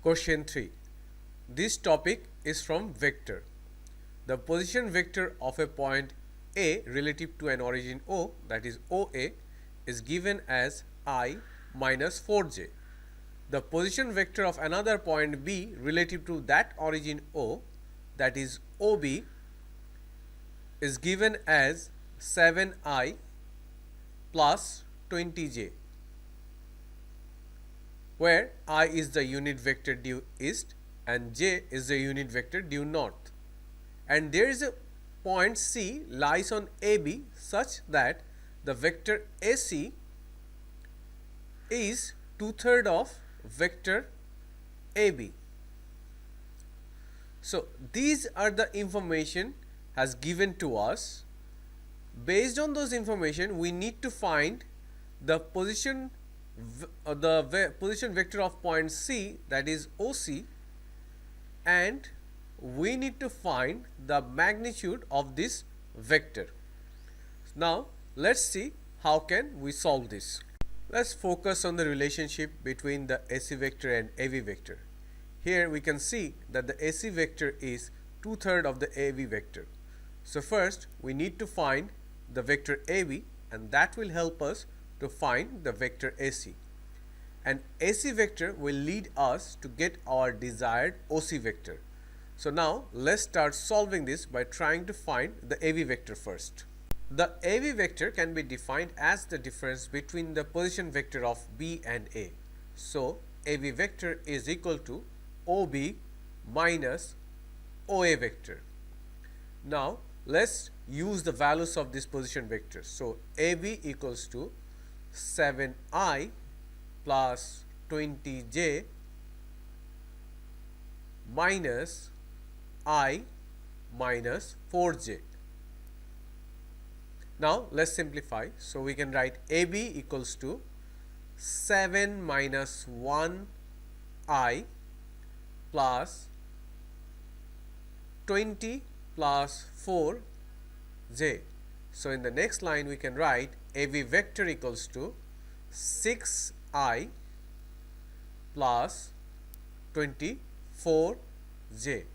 Question 3. This topic is from vector. The position vector of a point A relative to an origin O, that is OA, is given as I minus 4j. The position vector of another point B relative to that origin O, that is OB, is given as 7I plus 20j, where I is the unit vector due east and j is the unit vector due north, and there is a point C lies on AB such that the vector AC is 2/3 of vector AB. So these are the information has given to us. Based on those information, we need to find the position position vector of point C, that is OC, and we need to find the magnitude of this vector. Now let's see how can we solve this. Let's focus on the relationship between the AC vector and AV vector. Here we can see that the AC vector is 2/3 of the AV vector. So first we need to find the vector AB, and that will help us to find the vector AC. And AC vector will lead us to get our desired OC vector. So now let's start solving this by trying to find the AV vector first. The AV vector can be defined as the difference between the position vector of B and A. So AV vector is equal to OB minus OA vector. Now let's use the values of this position vector. So AB equals to 7I plus 20j minus I minus 4j. Now let's simplify. So we can write AB equals to 7 minus 1I plus 20 plus 4j. So in the next line we can write AV vector equals to 6I plus 24j.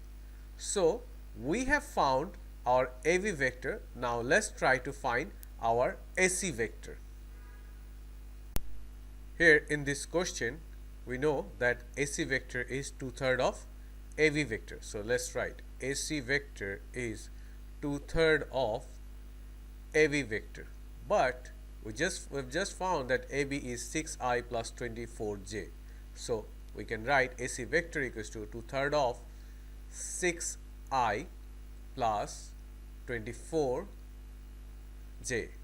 So we have found our AV vector. Now let's try to find our AC vector. Here in this question we know that AC vector is 2/3 of AV vector. So let's write AC vector is 2/3 of AV vector, but we've just found that AB is 6I plus 24j. So we can write AC vector equals to 2/3 of 6I plus 24j.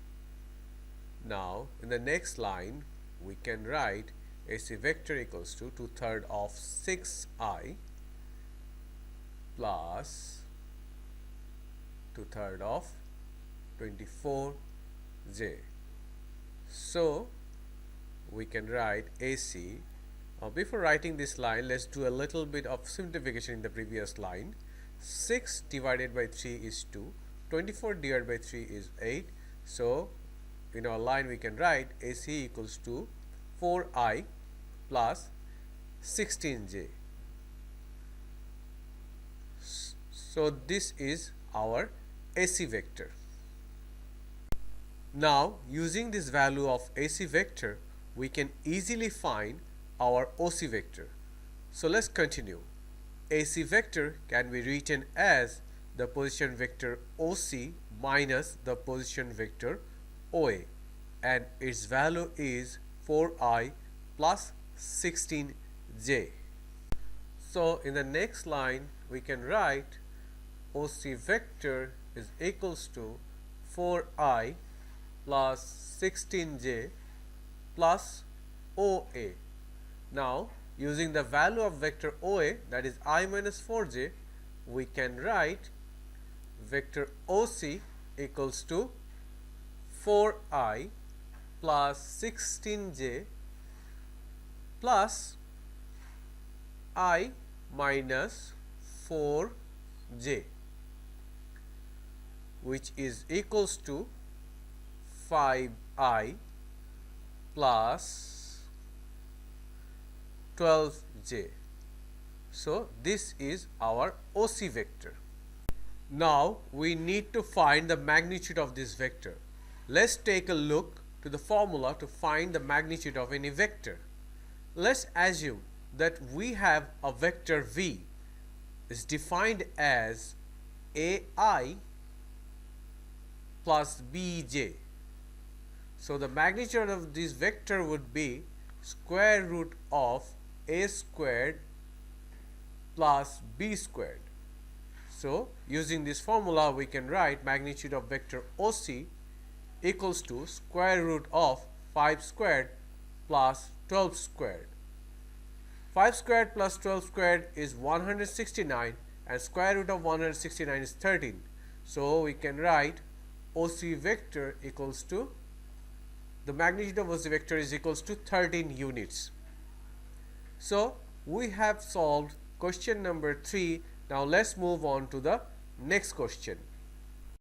Now in the next line we can write AC vector equals to 2/3 of 6I plus 2/3 of 24j. So we can write AC. Before writing this line, let's do a little bit of simplification in the previous line. 6 divided by 3 is 2, 24 divided by 3 is 8. So in our line we can write AC equals to 4I plus 16j. So this is our AC vector. Now using this value of AC vector, we can easily find our OC vector. So let's continue. AC vector can be written as the position vector OC minus the position vector OA, and its value is 4I plus 16j. So in the next line we can write OC vector is equals to 4I plus 16j plus OA. Now using the value of vector OA, that is I minus 4j, we can write vector OC equals to 4I plus 16j plus I minus 4j, which is equals to 5I plus 12j. So this is our OC vector. Now we need to find the magnitude of this vector. Let's take a look to the formula to find the magnitude of any vector. Let's assume that we have a vector v is defined as ai plus bj. So the magnitude of this vector would be square root of a squared plus b squared. So using this formula we can write magnitude of vector OC equals to square root of 5 squared plus 12 squared. 5 squared plus 12 squared is 169 and square root of 169 is 13. So we can write OC vector equals to, the magnitude of OC vector is equals to 13 units. So we have solved question number 3. Now let's move on to the next question.